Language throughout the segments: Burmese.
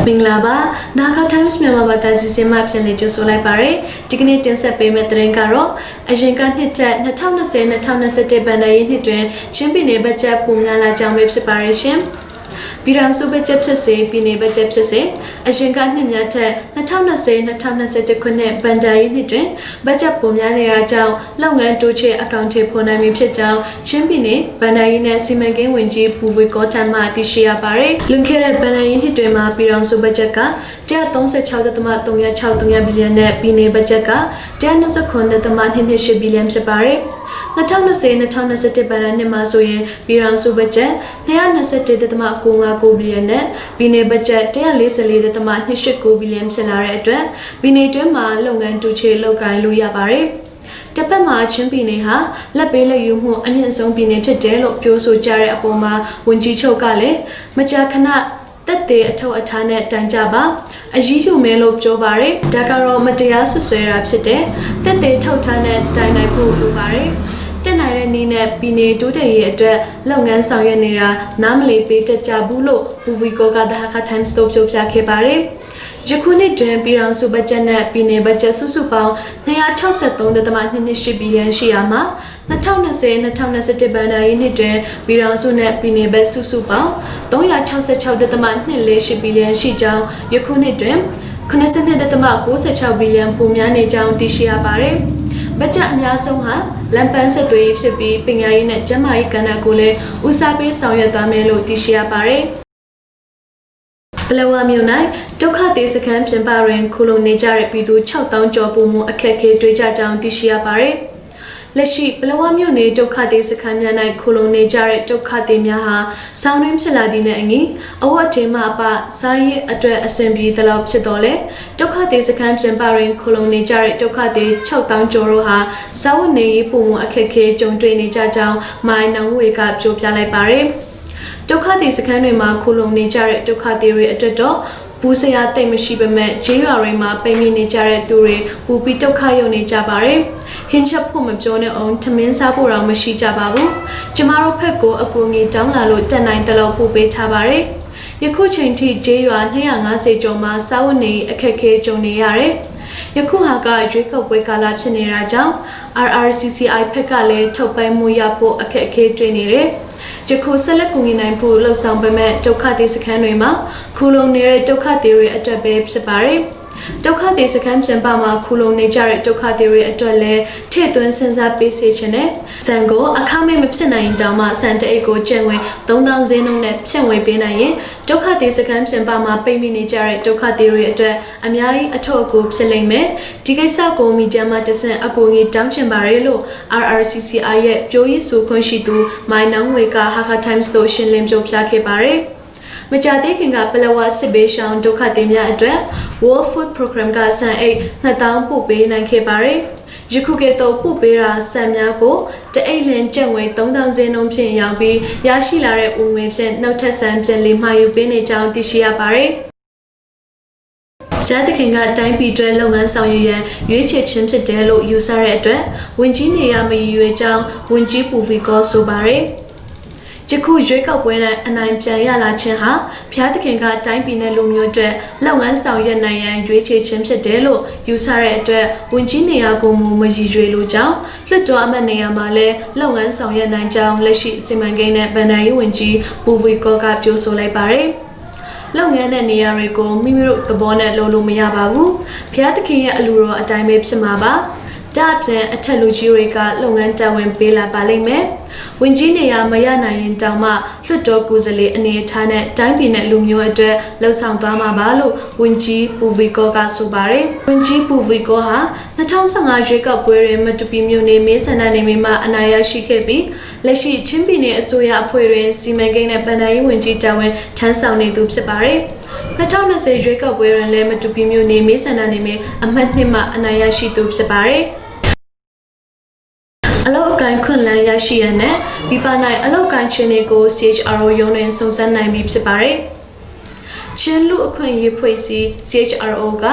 မင်္ဂလာပါဒါက Times မြန်မာဘာသာစီစဉ်မှပြန်လည်ကြိုဆိုလိုက်ပါရယ်ဒီကနေ့တင်ဆက်ပေးမယ့်သတင်းကတော့အရင်ကနှစ်ထက်2020-2021ဘဏ္ဍာရေးနှစ်တွင်ချင်းပြည်နယ်ဘတ်ဂျက်ပိုများလာကြောင်းပဲဖြစ်ပါရရှင်ပြည်ထောင်စုဘတ်ဂျက်ဖြစ်စေပြည်နယ်ဘတ်ဂျက်ဖြစ်စေအရင်ကနှစ်များထက်2020-2021ခုနှစ်ဘဏ္ဍာရေးနှစ်တွင်ဘတ်ဂျက်ပိုများနေတာကြောင့်လုပ်ငန်းတိုးချဲ့အကောင့်ထဲပေါ်နိုင်ပြီဖြစ်ကြောင်းချင်းပြည်နယ်ဘဏ္ဍာရေးနဲ့စီမံကိန်းဝန်ကြီးပူဝေကောထံမှသိရှိရပါတယ်လွန်ခဲ့တဲ့ဘဏ္ဍာရေးနှစ်တွင်မှာပြည်ထောင်စုဘတ်ဂျက်က136.363ဘီလီယံနဲ့ပြည်နယ်ဘတ်ဂျက်က129.228ဘီလီယံဖြစ်ပါတယ်2020-2021ဘဏ္ဍာနှစ်မှာဆိုရင်ပြည်ထောင်စုဘတ်ဂျက်221.959ဘီလီယံနဲ့ပြည်နယ်ဘတ်ဂျက်144.289ဘီလီယံဖြစ်လာတဲ့အတွက်ပြည်နယ်တွင်းမှာလုပ်ငန်းတူချေလုပ်ကိုင်လို့ရပါတယ်။တစ်ပတ်မှာချင်းပြည်နယ်ဟာလက်ပေးလက်ယူမှုအမြင့်ဆုံးပြည်နယ်ဖြစ်တယ်လို့ပြောဆိုကြတဲ့အပေါ်မှာဝန်ကြီးချုပ်ကလည်းမကြာခဏတက်တဲ့အထောက်အထားနဲ့တိုင်ကြပါအရေးယူမယ်လို့ပြောပါတယ်။ဒါကတော့မတရားဆွဆွဲတာဖြစ်တယ်။တက်တဲ့ထောက်ထားနဲ့တိုင်နိုင်ဖို့လိုပါတယ်။တက်နိုင်တဲ့နည်းနဲ့ပြည်နယ်တိုးတက်ရေးအတွက်လုပ်ငန်းဆောင်ရွက်နေတာနားမလည်ပေးတတ်ကြဘူးလို့ဘူဗီကိုကဒါဟာ Times တို့ပြောပြခဲ့ပါတယ်။ယခုနှစ်တွင်ပြည်ထောင်စုဘတ်ဂျက်နဲ့ပြည်နယ်ဘတ်ဂျက်စုစုပေါင်း263.228ဘီလီယံရှိရာမှာ2020-2021ဘဏ္ဍာရေးနှစ်တွင်ပြည်ထောင်စုနဲ့ပြည်နယ်ဘတ်စုစုပေါင်း366.248ဘီလီယံရှိကြောင်းယခုနှစ်တွင်92.96ဘီလီယံပိုများနေကြောင်းသိရှိရပါတယ်။ဘတ်ဂျက်အများဆုံးဟာလမ်းပန်းဆက်သွယ်ရေးဖြစ်ပြီးပညာရေးနဲ့ကျန်းမာရေးကဏ္ဍကိုလည်းဦးစားပေးဆောင်ရွက်သွားမယ်လို့သိရှိရပါတယ်။ပလောဝမြို့၌ဒုက္ခသည်စခန်းပြင်ပတွင်ခိုလုံနေကြတဲ့ပြည်သူ6000ကျော်ပုံမှုအခက်အခဲတွေ့ကြကြောင်းသိရှိရပါတယ်။လက်ရှိပလောဝမြို့နယ်ဒုက္ခသည်စခန်းများ၌ခိုလုံနေကြတဲ့ဒုက္ခသည်များဟာဆောင်းတွင်းဖြစ်လာသည့်နဲ့အညီအဝတ်အထည်မှအပစားရေးအတွက်အဆင်ပြေသလောက်ဖြစ်တော်လဲဒုက္ခသည်စခန်းပြင်ပတွင်ခိုလုံနေကြတဲ့ဒုက္ခသည်6000ကျော်တို့ဟာစားဝတ်နေရေးပုံမှုအခက်အခဲကြုံတွေ့နေကြကြောင်းမိုင်းနောင်ဝေကပြောပြလိုက်ပါတယ်။ဒုက္ခသည်စခန်းတွေမှာခိုလုံနေကြတဲ့ဒုက္ခသည်တွေအတွက်တော့ဘူးစရာတိတ်မရှိပေမဲ့ဂျေးရွာတွေမှာပိတ်မိနေကြတဲ့သူတွေပူပြီးဒုက္ခရောက်နေကြပါတယ်။ဟင်းချက်ဖို့မပြောနဲ့အောင်ထမင်းစားဖို့တော့မရှိကြပါဘူး။ကျမတို့ဖက်ကိုအကူငီတောင်းလာလို့တက်နိုင်တယ်လို့ပို့ပေးထားပါတယ်။ယခုချိန်ထိဂျေးရွာ250ကျော်မှာစားဝတ်နေအခက်အခဲကြုံနေရတယ်။ယခုဟာကရွေးကောက်ပွဲကာလဖြစ်နေတာကြောင့် RRCCI ဖက်ကလည်းထုတ်ပိုင်းမှုရဖို့အခက်အခဲတွေ့နေတယ်။ယခုဆက်လက်ကူညီနိုင်ဖို့လှုံ့ဆော်ပေးမဲ့ဒုက္ခသည်စခန်းတွေမှာခိုလုံနေတဲ့ဒုက္ခသည်တွေအတွက်ပဲဖြစ်ပါတယ်။ဒုက္ခသည်စခန်းပြင်ပမှာခိုလုံနေကြတဲ့ဒုက္ခသည်တွေအတွက်လည်းထည့်သွင်းစဉ်းစားပေးစေချင်တဲ့ဆန်ကိုအခမဲ့မဖြစ်နိုင်တောင်မှဆန်တအိတ်ကိုကျပ်ငွေ3000ဈေးနှုန်းနဲ့ဖြန့်ဝေပေးနိုင်ရင်ဒုက္ခသည်စခန်းပြင်ပမှာပိတ်မိနေကြတဲ့ဒုက္ခသည်တွေအတွက်အများကြီးအထောက်အကူဖြစ်လိမ့်မယ်။ဒီကိစ္စကိုမီဒီယာမှာတဆင့်အကူအညီတောင်းချင်ပါတယ်လို့ RRCCI ရဲ့ပြောရေးဆိုခွင့်ရှိသူမိုင်းနောင်ဝေကဟာခါ Times တို့ရှင်းလင်းပြောပြခဲ့ပါတယ်။မကြသေးခင်ကပလဝစစ်ဘေးရှောင်ဒုက္ခသည်များအတွက် World Food Program ကဆန်အိတ်2000ပို့ပေးနိုင်ခဲ့ပါတယ်။ယခုကဲ့သို့ပို့ပေးတာဆန်များကိုတအိတ်လင်ကျပ်ငွေ3000ဈေးနှုန်းဖြင့်ရောင်းပြီးရရှိလာတဲ့ဝင်ငွေဖြင့်နောက်ထပ်ဆန်ပြန်လည်မှာယူပေးနေကြောင်းသိရှိရပါတယ်။ရသခင်ကတိုင်းပြည်တွဲလုပ်ငန်းဆောင်ရွက်ရန်ရွေးချယ်ခြင်းဖြစ်တယ်လို့ယူဆတဲ့အတွက်ဝင်ကြီးနေရမရည်ရွယ်ကြောင်းဝင်ကြီးပူဗီကောဆိုပါတယ်။ယခုရွေးကောက်ပွဲနဲ့အနိုင်ပြန်ရလာခြင်းဟာဖျားသခင်ကတိုင်းပြည်နဲ့လူမျိုးအတွက်လုပ်ငန်းဆောင်ရွက်နိုင်ရန်ရွေးချယ်ခြင်းဖြစ်တယ်လို့ယူဆတဲ့အတွက်ဝင်ကြီးနေရာကိုမရည်ရွယ်လိုကြောင်းလွှတ်တော်အမတ်နေရာမှာလည်းလုပ်ငန်းဆောင်ရွက်နိုင်ကြောင်းလက်ရှိစီမံကိန်းနဲ့ဗန်ဒာရေးဝန်ကြီးပူဗီကောကပြောဆိုလိုက်ပါတယ်။လုပ်ငန်းတဲ့နေရာတွေကိုမိမိတို့သဘောနဲ့လုပ်လို့မရပါဘူး။ဖျားသခင်ရဲ့အလိုတော်အတိုင်းပဲဖြစ်မှာပါ။ဒါ့အပြင်အထက်လူကြီးတွေကလုပ်ငန်းတာဝန်ပေးလာပါလိမ့်မယ်။ဝင်ကြီးနေရာမရနိုင်ရင်တောင်မှလွှတ်တော်ကိုယ်စားလှယ်အနေအထားနဲ့တိုင်းပြည်နဲ့လူမျိုးအတွက်လှုံ့ဆော်သွားမှာပါလို့ဝင်ကြီးပူဗီကောကဆိုပါတယ်။ဝင်ကြီးပူဗီကောဟာ2015ရွေးကောက်ပွဲတွင်မတူပီမြို့နယ်မဲဆန္ဒနယ်မြေမှာအနိုင်ရရှိခဲ့ပြီးလက်ရှိချင်းပြည်နယ်အစိုးရအဖွဲ့တွင်စီမံကိန်းနဲ့ဗန်ဒာရေးဝန်ကြီးတာဝန်ထမ်းဆောင်နေသူဖြစ်ပါတယ်။2020ရွေးကောက်ပွဲတွင်လည်းမတူပီမြို့နယ်မဲဆန္ဒနယ်မြေအမှတ်2မှာအနိုင်ရရှိသူဖြစ်ပါတယ်။အလောက်အကိုင်းခွင့်လန်းရရှိရတဲ့ပြပနိုင်အလောက်ကိုင်းချင်းတွေကို CHRO ရုံးနဲ့စုံစမ်းနိုင်ပြီဖြစ်ပါတယ်။ချင်းလူအခွင့်အရေးဖွဲ့စည်း CHRO က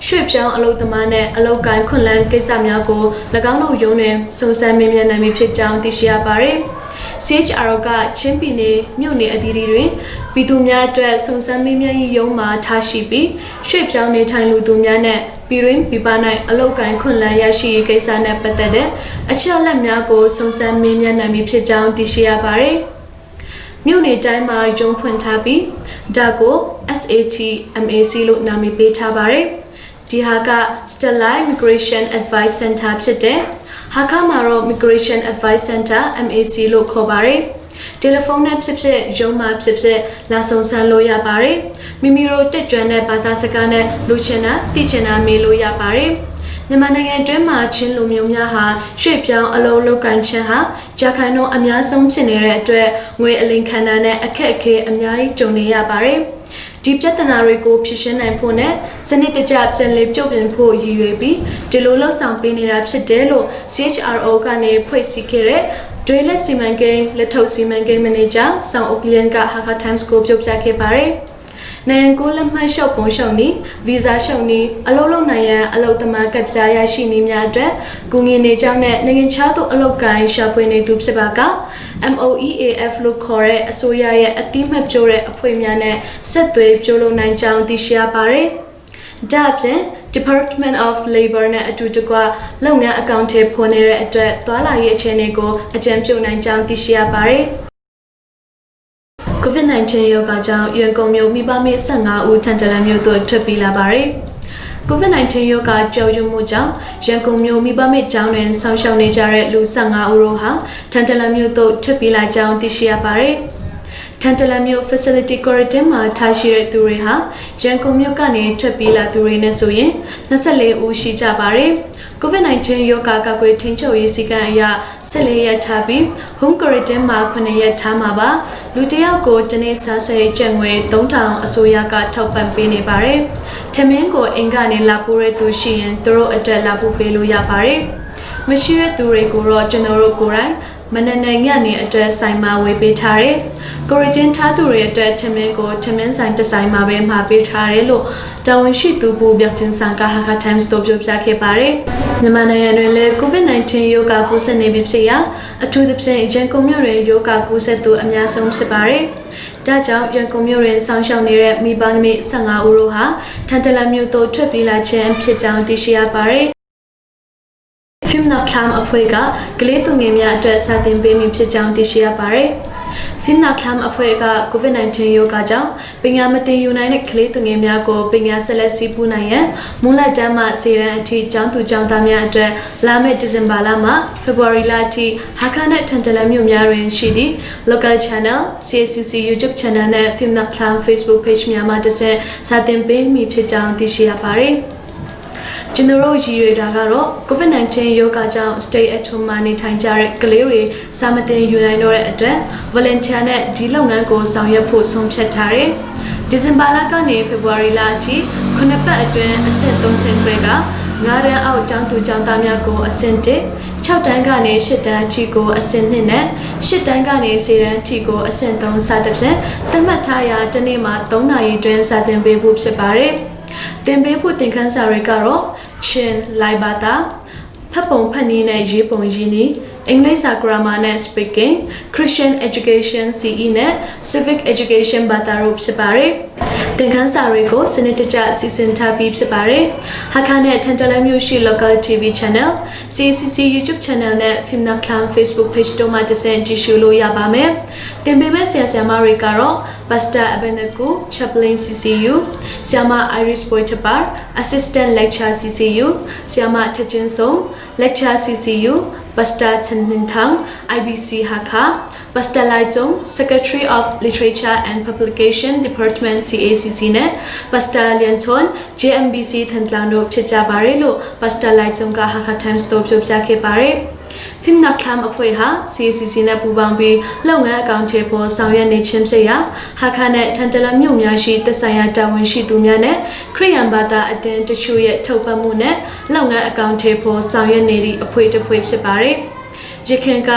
ရွှေ့ပြောင်းအလုပ်သမားနဲ့အလောက်ကိုင်းခွင့်လန်းကိစ္စများကို၎င်းတို့ရုံးနဲ့စုံစမ်းမေးမြန်းနိုင်ပြီဖြစ်ကြောင်းသိရှိရပါတယ်။ CHRO ကချင်းပြည်နယ်မြို့နယ်အသီးသီးတွင်ပြည်သူများအတွက်စုံစမ်းမေးမြန်းရေးရုံးမှထားရှိပြီးရွှေ့ပြောင်းနေထိုင်လူသူများနဲ့ပြည်တွင်းပြည်ပ၌အလုပ်ကိုင်ခွင့်လန်းရရှိရေးကိစ္စနဲ့ပတ်သက်တဲ့အချက်အလက်များကိုစုံစမ်းမေးမြန်းနိုင်ပြီဖြစ်ကြောင်းသိရှိရပါတယ်။မြို့နယ်တိုင်းမှာရုံးဖွင့်ထားပြီးဒါကို SATMAC လို့နာမည်ပေးထားပါတယ်။ဒီဟာက Stellar Migration Advice Center ဖြစ်တဲ့ဟာခမှာတော့ Migration Advice Center MAC လို့ခေါ်ပါတယ်။တယ်လီဖုန်းနဲ့ဖြစ်ဖြစ်ရုံးမှာဖြစ်ဖြစ်လာစုံစမ်းလို့ရပါတယ်။မိမိတို့တက်ကြွတဲ့ဘာသာစကားနဲ့လူချင်တာသိချင်တာမေးလို့ရပါတယ်။မြန်မာနိုင်ငံတွင်းမှာချင်းလူမျိုးများဟာရွှေ့ပြောင်းအလုပ်လုပ်ကိုင်ခြင်းဟာကြာခိုင်နှုန်းအများဆုံးဖြစ်နေတဲ့အတွက်ငွေအလိမ်ခံတာနဲ့အခက်အခဲအများကြီးကြုံနေရပါတယ်။ဒီပြဿနာတွေကိုဖြေရှင်းနိုင်ဖို့နဲ့စနစ်တကျပြန်လည်ပြုပြင်ဖို့ရည်ရွယ်ပြီးဒီလိုလှုပ်ဆောင်ပေးနေတာဖြစ်တယ်လို့ CHRO ကနေဖွဲ့စည်းခဲ့တဲ့တွေလက်စီမံကိန်းလက်ထုတ်စီမံကိန်းမန်နေဂျာဆောင်အိုကလန်က Hakka Times ကိုပြောပြခဲ့ပါတယ်။နိုင်ငံကိုလက်မှတ်လျှောက်ပုံရှောက်နီဗီဇာရှောက်နီအလုပ်လုပ်နိုင်ရန်အလုပ်သမားကပ်ပြားရရှိနေများအတွက်ကူညီနေကြောင်းနဲ့နိုင်ငံခြားသို့အလုပ်ကိုင်ရှာဖွေနေသူဖြစ်ပါက MOEAF လို့ခေါ်တဲ့အစိုးရရဲ့အတိမတ်ပြောတဲ့အဖွဲ့များနဲ့ဆက်သွယ်ပြုလုပ်နိုင်ကြောင်းသိရှိရပါတယ်။ဒါ့အပြင် Department of Labor နဲ့အတူတကွလုပ်ငန်းအကောင့်ထဲပေါ်နေတဲ့အတွက်သွာလာရေးအခြေအနေကိုအကြံပြုနိုင်ကြောင်းသိရှိရပါတယ်။ COVID-19 ရောဂါကြောင့်ရန်ကုန်မြို့မိဘမေ15ဦးထန်တလန်မြို့သို့ထွက်ပြေးလာပါတယ်။ COVID-19 ရောဂါကြောက်ရွံ့မှုကြောင့်ရန်ကုန်မြို့မိဘမေကျောင်းတွင်ဆောင်းရှောက်နေကြတဲ့လူ15ဦးတို့ဟာထန်တလန်မြို့သို့ထွက်ပြေးလာကြောင်းသိရှိရပါတယ်။ထန်တလန်မြို့ Facility Quarantine မှာထားရှိတဲ့သူတွေဟာရန်ကုန်မြို့ကနေထွက်ပြေးလာသူတွေနဲ့ဆိုရင်24ဦးရှိကြပါတယ်။ COVID-19 ရောဂါကာကွယ်ထိန်းချုပ်ရေးစည်းကမ်းအရ14ရက်ထားပြီး Home Quarantine မှာ9ရက်ထားမှာပါလူတယောက်ကိုတနေ့စားစရိတ်ကျပ်ငွေ3000အစိုးရကထောက်ပံ့ပေးနေပါတယ်ထမင်းကိုအင်ကနေလာပို့ရသူရှိရင်သူတို့အတွက်လာပို့ပေးလို့ရပါတယ်မရှိတဲ့သူတွေကိုတော့ကျွန်တော်တို့ကိုယ်တိုင်မနက်နဲ့ညနေအတွက်ဆိုင်မှာဝေပေးထားတယ်။ Quarantine ထားသူတွေအတွက်ထမင်းကိုထမင်းဆိုင်တစ်ဆိုင်မှာပဲမှာပေးထားတယ်လို့တာဝန်ရှိသူဘူပြချင်းစံက Hakka Times တို့ပြောပြခဲ့ပါတယ်။မြန်မာနိုင်ငံတွင်လည်း COVID-19 ရောဂါကူးစက်နေပြီဖြစ်ရာအထူးသဖြင့်ရန်ကုန်မြို့တွင်ရောဂါကူးစက်သူအများဆုံးဖြစ်ပါတယ်။ဒါကြောင့်ရန်ကုန်မြို့တွင်ဆောင်းရှောက်နေတဲ့မိဘမိ15ဦးတို့ဟာထန်တလန်မြို့သို့ထွက်ပြေးလာခြင်းဖြစ်ကြောင်းသိရှိရပါတယ်။ Fimna Clam အဖွဲ့ကကလေးသူငယ်များအတွက်စာသင်ပေးမိဖြစ်ကြောင်းသိရှိရပါတယ်။ Fimna Clam အဖွဲ့က COVID-19 ရောဂါကြောင့်ပညာမသင်ယူနိုင်တဲ့ကလေးသူငယ်များကိုပညာဆက်လက်စီးပူးနိုင်ရန်မူလတန်းမှစေတန်းအထိကျောင်းသူကျောင်းသားများအတွက်လာမယ့်ဒီဇင်ဘာလမှ February လအထိ Hakka နဲ့ထန်တလန်မြို့များတွင်ရှိသည့် Local Channel, CACC YouTube Channel နဲ့ Fimna Clam Facebook Page များမှတစ်ဆင့်စာသင်ပေးမိဖြစ်ကြောင်းသိရှိရပါတယ်။ကျွန်တော်တို့ရည်ရွယ်တာကတော့ COVID-19 ရောဂါကြောင့် stay at home မှာနေထိုင်ကြတဲ့ကလေးတွေစာမသင်ယူနိုင်တော့တဲ့အတွက် volunteer နဲ့ဒီလုပ်ငန်းကိုဆောင်ရွက်ဖို့ဆုံးဖြတ်ထားတယ်။ဒီဇင်ဘာလကနေ February လအထိ9ပတ်အတွင်းအဆင့်3ဆင့်ခွဲက9တန်းအောက်ကျောင်းသူကျောင်းသားများကိုအဆင့်1 6တန်းကနေ8တန်းအထိကိုအဆင့်2နဲ့8တန်းကနေ10တန်းအထိကိုအဆင့်3စသဖြင့်သတ်မှတ်ထားရာတစ်နေ့မှာ3နာရီတွင်စာသင်ပေးဖို့ဖြစ်ပါတယ်။သင်ပေးဖို့သင်ခန်းစာတွေကတော့ချင်းလိုက်ဘာသာဖတ်ပုံဖတ်နည်းနဲ့ရေးပုံရေးနည်းအင်္ဂလိပ်စာ grammar နဲ့ speaking Christian education CE နဲ့ civic education ဘာသာတို့ဖြစ်ပါတယ်သင်ခန်းစာတွေကိုစနစ်တကျစီစဉ်ထားပြီးဖြစ်ပါတယ်။ Hakka နဲ့ထန်တလန်မြို့ရှိ local TV channel CACC YouTube channel နဲ့ Fimna Clam Facebook page တို့မှာတစ်ဆင့်ကြည့်ရှုလို့ရပါမယ်။သင်ပေးမယ့်ဆရာဆရာမတွေကတော့ Pastor Abenaku Chaplain CCU ဆရာမ Iris Boytapar Assistant Lecturer CCU ဆရာမထချင်းစုံ Lecturer CCU Pastor Chen Mintang IBC Hakka Pastor Lai Zong Secretary of Literature and Publication Department CACC နဲ့ Pastor Lian Chon JMBC ထန်တလန်တို့ဖြစ်ကြပါတယ်လို့ Pastor Lai Zong က Hakka Times တို့ပြောပြခဲ့ပါတယ်။ Fimna Clam အဖွဲ့ဟာ CACC နဲ့ပူးပေါင်းပြီးလုပ်ငန်းအကောင့်ထဲပေါ်ဆောင်ရွက်နေခြင်းဖြစ်ရာ Hakka နဲ့ထန်တလန်မြို့များရှိသက်ဆိုင်ရာတာဝန်ရှိသူများနဲ့ခရစ်ယာန်ဘာသာအသင်းတချို့ရဲ့ထောက်ပံ့မှုနဲ့လုပ်ငန်းအကောင့်ထဲပေါ်ဆောင်ရွက်နေသည့်အဖွဲ့တစ်ဖွဲ့ဖြစ်ပါတယ်။ ရခင်က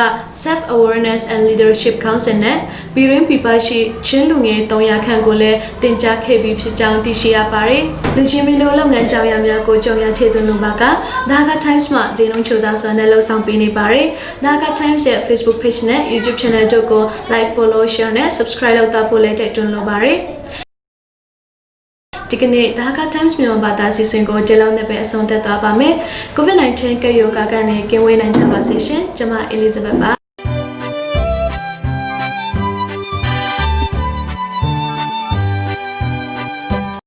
Self Awareness and Leadership Council နဲ့ပြည်တွင်းပြည်ပရှိချင်းလူငယ်300ခန့်ကိုလည်းတင်ကြားခဲ့ပြီးဖြစ်ကြောင်းသိရှိရပါတယ်။လူချင်းမင်းတို့လုပ်ငန်းကြောင်ရများကိုကြုံရထည့်သွင်းလိုပါက Dhaka Times မှာဇေနုံချိုသားစွာနဲ့လှုပ်ဆောင်ပေးနေပါတယ်။ Dhaka Times ရဲ့ Facebook page နဲ့ YouTube channel တို့ကို like follow share နဲ့ subscribe လုပ်သားဖို့လည်းတိုက်တွန်းလိုပါတယ်။ဒီကနေ့ Dhaka Times မြန်မာဘာသာစီစဉ်ကိုကြည့်လောက်နဲ့ပဲအဆုံးသတ်သွားပါမယ်။ COVID-19 ကပ်ရောဂါကနေကင်းဝေးနိုင်ကြပါစေရှင်။ကျွန်မ Elizabeth ပါ